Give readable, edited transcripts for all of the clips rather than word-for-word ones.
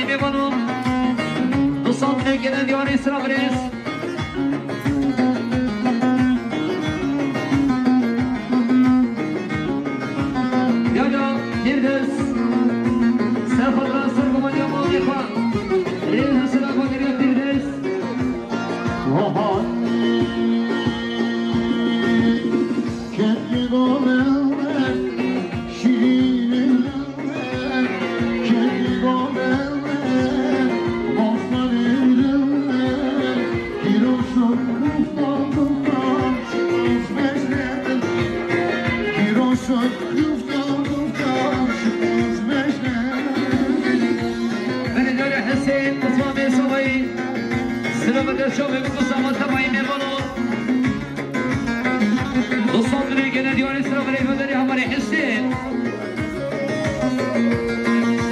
میبانم دوستان میگن دیوان اسلام ریس یا دیردس سرخود را سرگمان یا مالی خواه ریز سلام باگر یا دیردس شما بگو سامان تمایی میبانو دوستان بینه که ندیوان سلام علیکم داری هماره حسین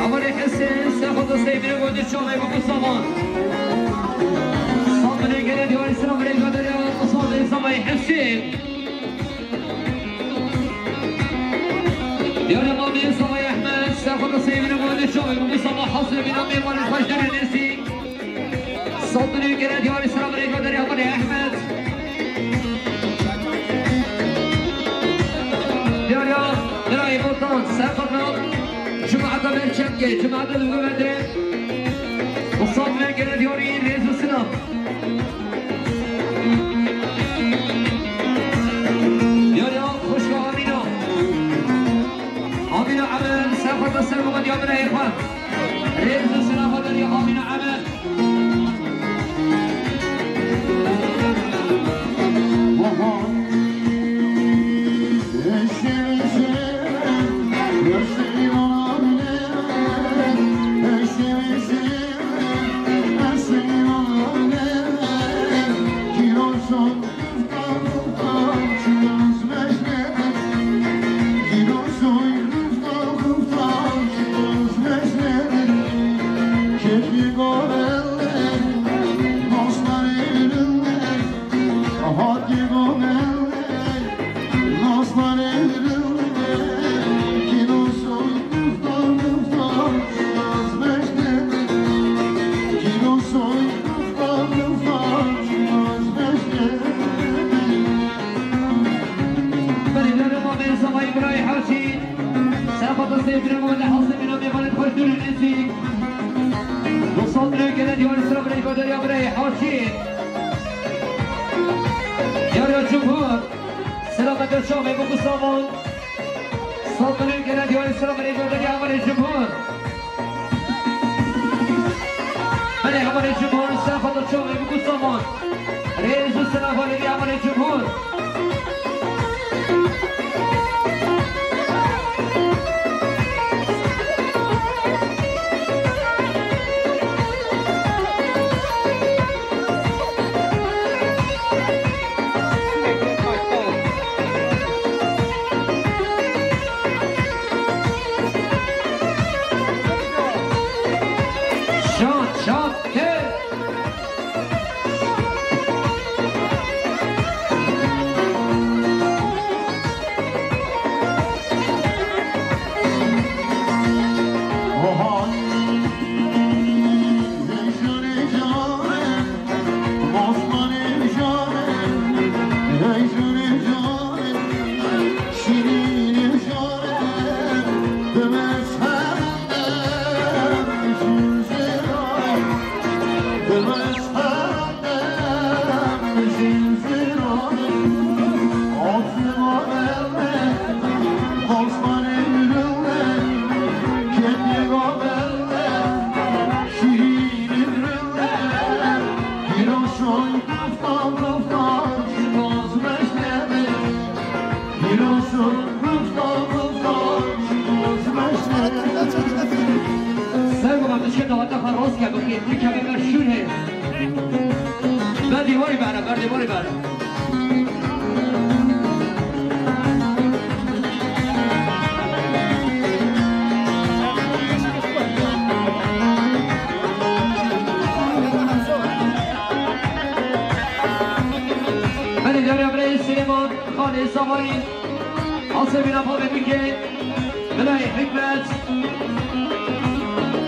هماره حسین سخود دسته بینه گوده شما بگو سامان دوستان بینه که ندیوان سلام علیکم داری دوستان بینه سامای حسین دیوان مامی سامای احمد سخود دسته بینه گوده شما بگو سامان حاصل بینه میبانه خوش داره نسی صدري كده ديوان السلام عليكم داري أبو أحمد ديوان يا دراي بوطان سافرنا جمعة بالشمكة جمعة بالمدرة وصدري كده ديواني رئيس السلام ديوان يا خوشكا أمينة أمينة عمل سافرنا السلام عليكم يا بنا إخوان رئيس السلام داري أمينة عمل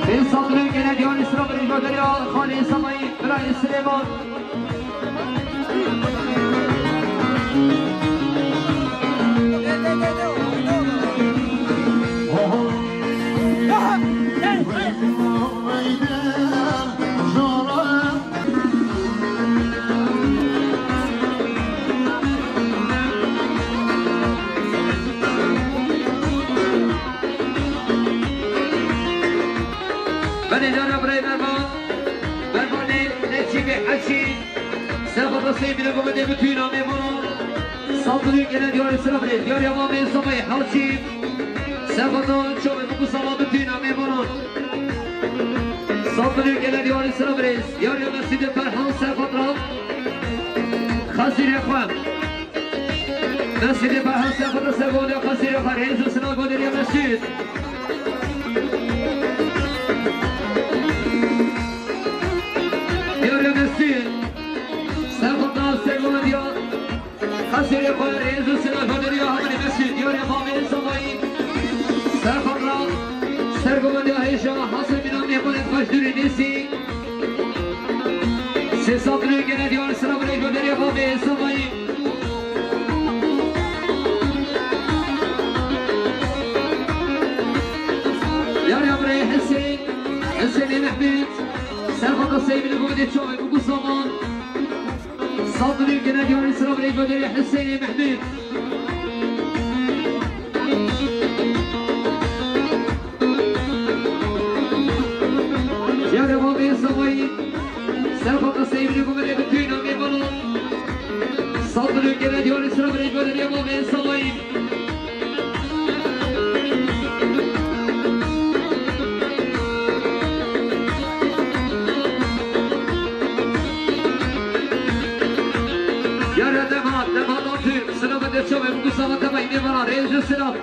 من صدر جناديان اسراب الجودريا خالي سمائی برای سلیمان سيبنا قوم دي بتوينا ميمون صدري كنا ديار السلام ديار يا مامي صباي حوشي سبضون شوف بكو صبا بتوينا ميمون صدري كنا ديار السلام ديار يا مسجد فرحان سفترة خسير يا اخوان مسجد فرحان سفترة سبون يا خسير يا اخوان هيزو سنا قدر يا مسجد ديار يا مسجد خسر يا خوان رئيس السنة فدريا همني مسجد يا مامي الصباي سرخرا سرقمان يا هيشا حاصل من أمي قلت فجدر نسي سيساطري كنا ديار السلام عليك فدريا مامي الصباي يا مري حسين حسين محمد سرخرا سيبي لقوم تشوفي بكو صمان صدري جنادي والإسلام عليك بدري حسين محمود يا ربابي الصباي سرفق السيب لكم اللي بتوينا ميمانون صدري جنادي والإسلام عليك بدري يا ربابي الصباي شوف بقول صوت بيني مرة رئيس السلام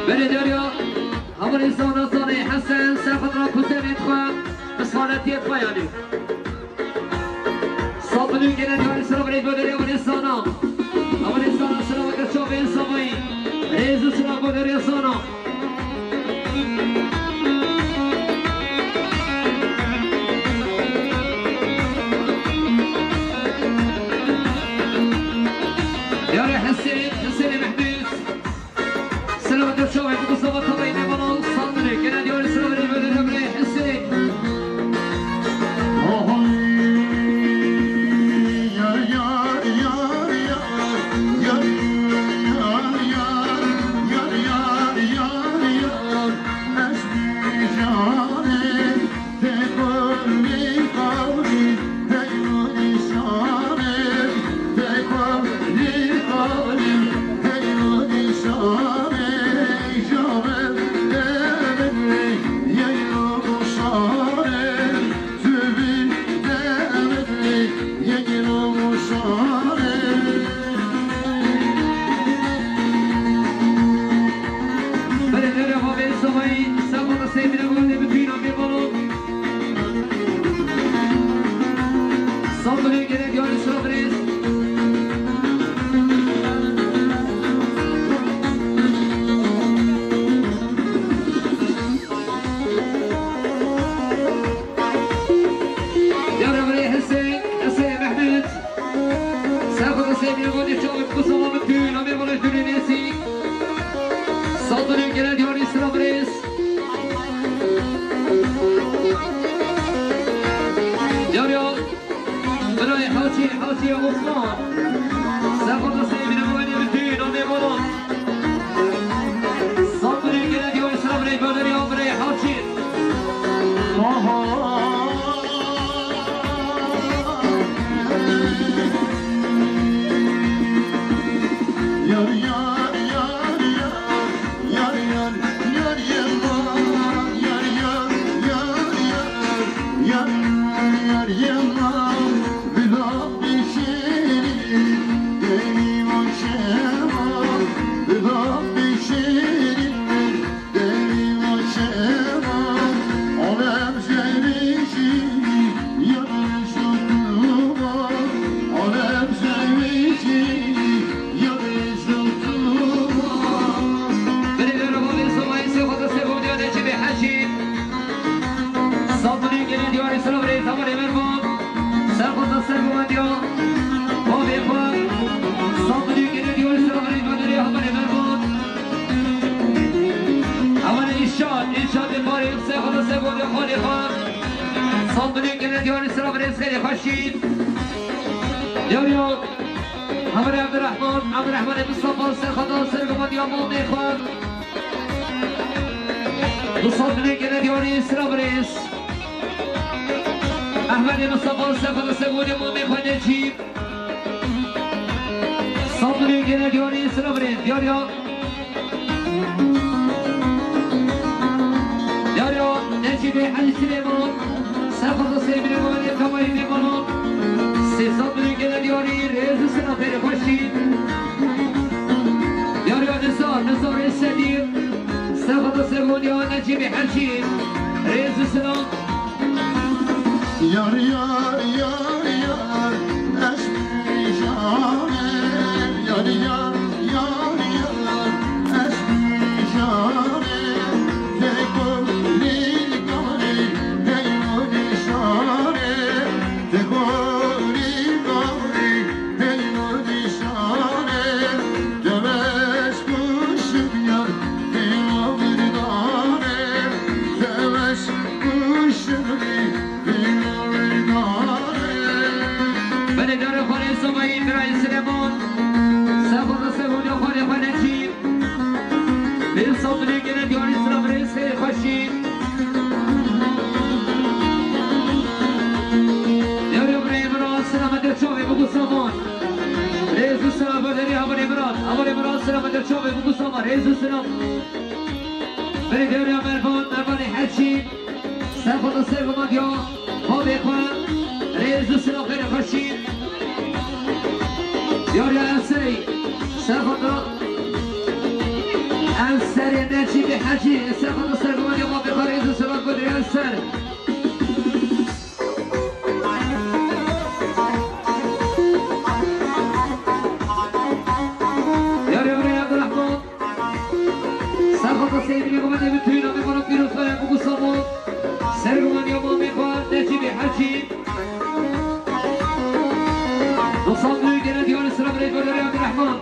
بني داريا أول إنسان صانع حسن سافر كوسين إدخال بصالتي إدخال يعني صدري كنا ديار السلام عليك بدري أول إنسانا أول إنسانا السلام عليك شوف إنسامي رئيس السلام بدري إنسانا يا ري حسين محمود السلام عليك شوف بكو صوت بيني بنا صدري كنا ديار السلام عليك بدري أول حسين باریم سه خدا سه گوده خالی خان صندوقی که ندیان اسلام ریز خیلی خوشید یاریان همه عبدالرحمن مصطفى سه خدا سه گماد یا مامی خان دو صندوقی که ندیان اسلام ریز احمد مصطفى سه خدا سه گوده مامی خان نجیب صندوقی که ندیان اسلام ریز یاریان نجيب حج سليمان سافر سيبني مالي كماي بيمانون سيسات من كده ديوري ريز سنة خير خوشي ياري نزار السدير سافر سيبني يا نجيب حجي ريز سنة ياري أشبي شامي ياري أشبي شامي شوفي بقول صبر رئيس السلام بني دوري مرفان حجي سافر السيف ماديو هو بيخوان رئيس السلام خير خشين دوري السري سافر السري نجيب حجي سافر السيف ماديو هو بيخوان رئيس السلام قدري السري سيدي قمت بتوينا بمرق بيروسايا بقصامو سرقمان يوم ميخوان نجيب حجي نصابلو يجينا ديوان السلام عليكم يا عبد الرحمن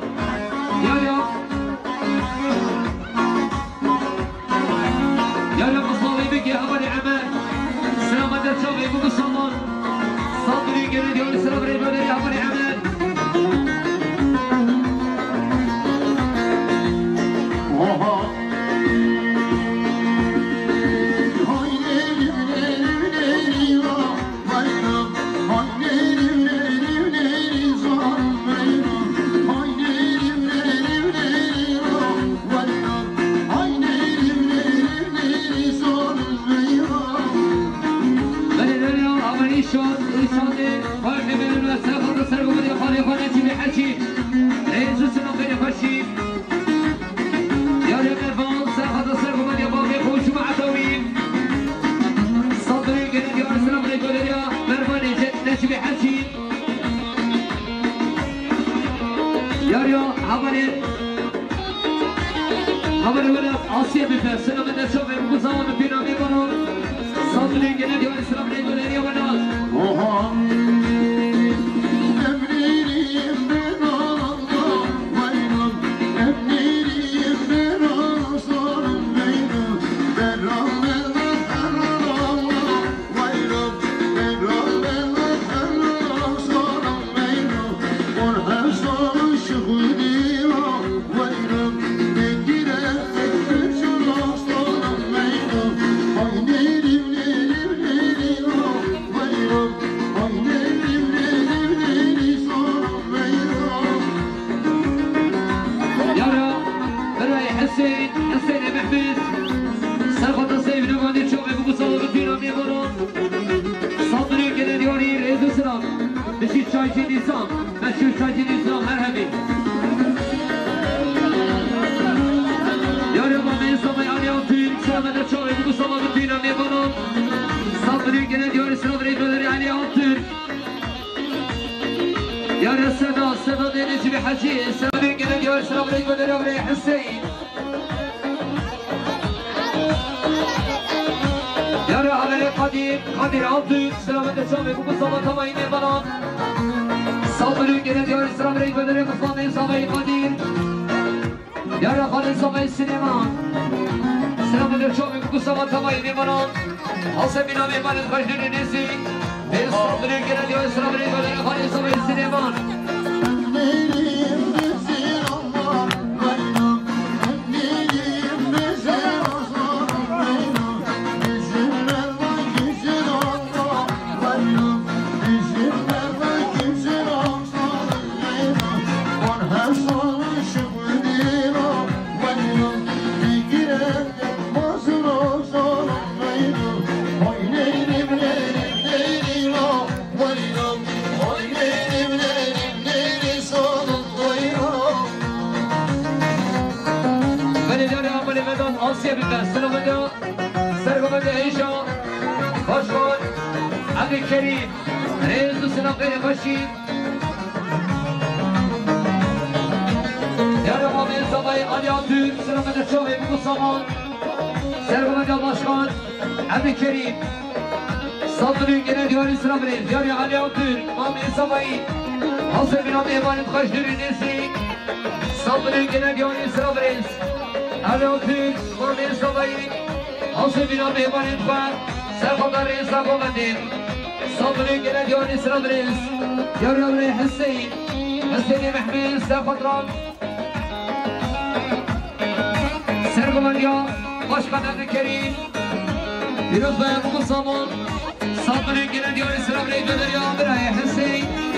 يا مصابي بك يا أبني عمان السلام عليكم شوفي بقصامو صابلو يجينا ديوان السلام عليكم يا أبني عمان هبل ولد آسیا بفرستن و من دستم امروز زمان بینامی کنم صادقی که ندیوان اسلام نیدونی و ناز سلام در شما بگوستم تمایی میمانم حاصل بینا میمانم خشنی نیستی اسلام بلیر گرد یا اسلام بلیر گرد خانی سوی سلیمان آسیا بیدن سلامده سرگمده ایشا باشکن عبد کریم ریز و سلام غیر باشید یار آمین زبای آلیان دور سلامده چوه بگو سامان سرگمده باشکن عبد کریم صدرین گره دیاری سلام ریز یاری آلیان دور آمین زبایی حاصل بینام ایمانیم خوش دوری نیستی صدرین گره دیاری سلام ریز علیوتی مامی سوایی حاصل بینا مهمانین خواه سرخوندار اسلام بندیم صدری گره دیانی سلام ریز یاری آبری حسین محمد سرخوندران سرگمانیا باشقدر کریم بیروز باید بگو سامان صدری گره دیانی سلام ریز جدری آبری حسین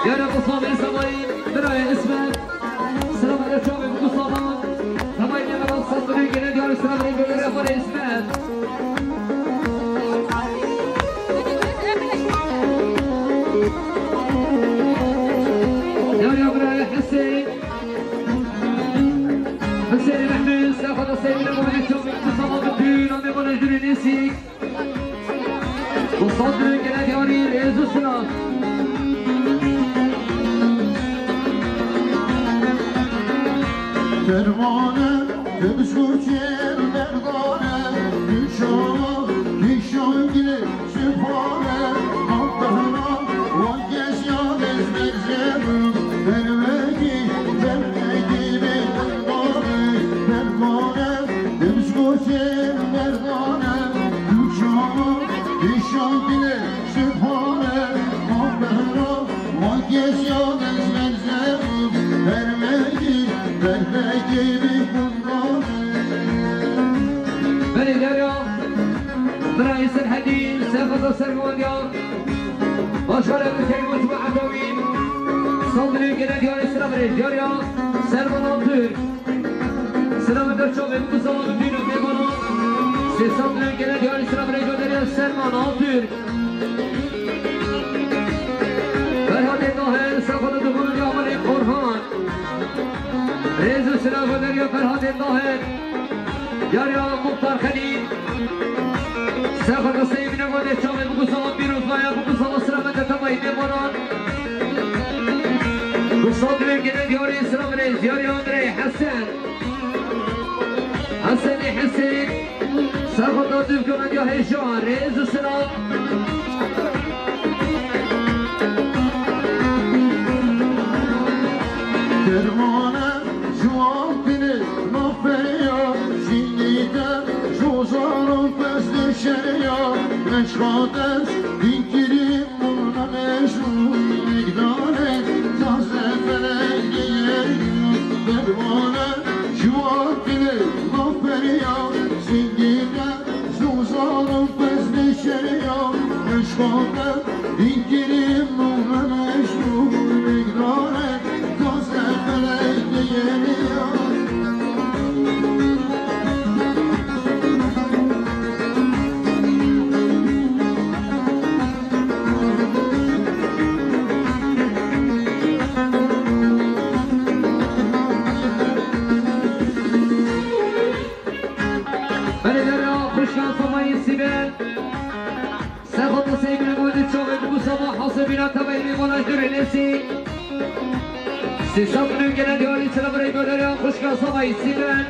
يا رب صابر سماي براي اسمك سلام على شعب المصطفى سماي يا رب صدري جناد يا سلام عليك يا رب اسمك يا رب براي حسين محمد ساخذ السيد المولد شوف المصطفى بالدين ومن يجري نسيك وصدري جناد يا ريز السلام Pervane, temizgurken merdane Gülşah'a, gülşah'a gire süphane Allah'ına vazgeç ya bezmezlerim Vermeki bir kundane Pervane, temizgurken merdane Gülşah'a, gülşah'a gire süphane Allah'ına vazgeç ya bezmezlerim Vermeki بني داريا برئيس الحديد سيخطر سرمونيا وشارع بكريم مجموعة دوين صدري قناة دياري سلام ريج داريا سرمونان تور سلام درشو بكو سلام دينو بيمانا سي صدري قناة دياري سلام ريج داريا سرمونان تور فرهاد الناهر سيخطر دخول اليوم قرحان ريز السلام ودريا فرهاد الناهر ياريا مختار خليل ساخد السيد من المدى شامل بقو سلام بيروز بايا بقو سلام سلامة تماي بيمانان وصدري الجناد ياري سلام ريز ياري اندري حسن حسين ساخد ناطف كمان يا هيشان ريز السلام Dermane cevap bile laf veriyor Zindide cozanın fesli şeriyor Meşkades dinkirim buna meşhur Migdane taze felek giyeriyor Dermane cevap bile laf veriyor Zindide cozanın fesli şeriyor Meşkades dinkirim buna meşhur Migdane taze felek giyeriyor خوشگاه صبایی سیبل سخط سیبل بودی چوبه بگو صبا حاصبینا تبایی میمونش دوری نسی سیصد نگه ندیاری سلام رای بوداری خوشگاه صبایی سیبل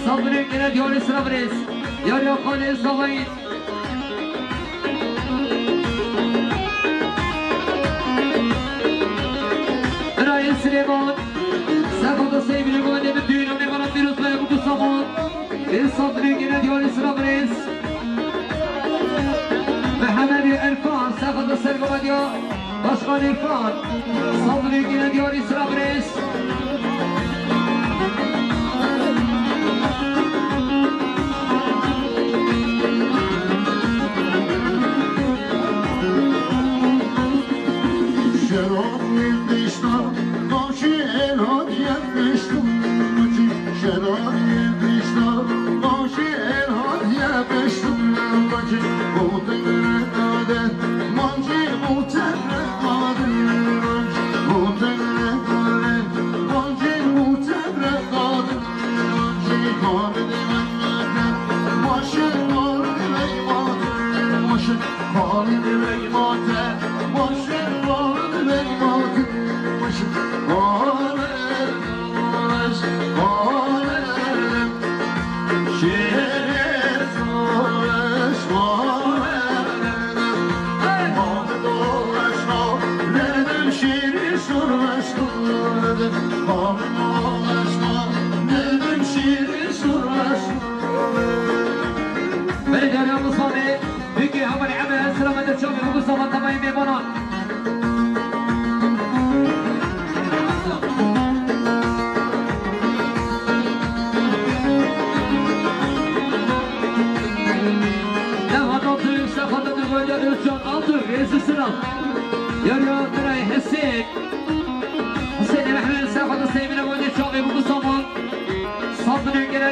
صبري كنا ديوري سرابريس يا رياقاني الصغير رئيس سليمان سقط السيف لقواني بالدين ومن غرب بيروس ما يبقى الصمان صبري كنا ديوري سرابريس محمد الفان سقط السيف لقواني باشقان الفان صبري كنا ديوري سرابريس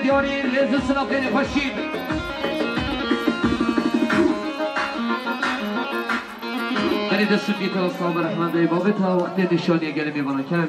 ديوري لازم سنقين فشين أنا دست في كل الصابر أحمد بابتها وقت الشانية قلبي بركان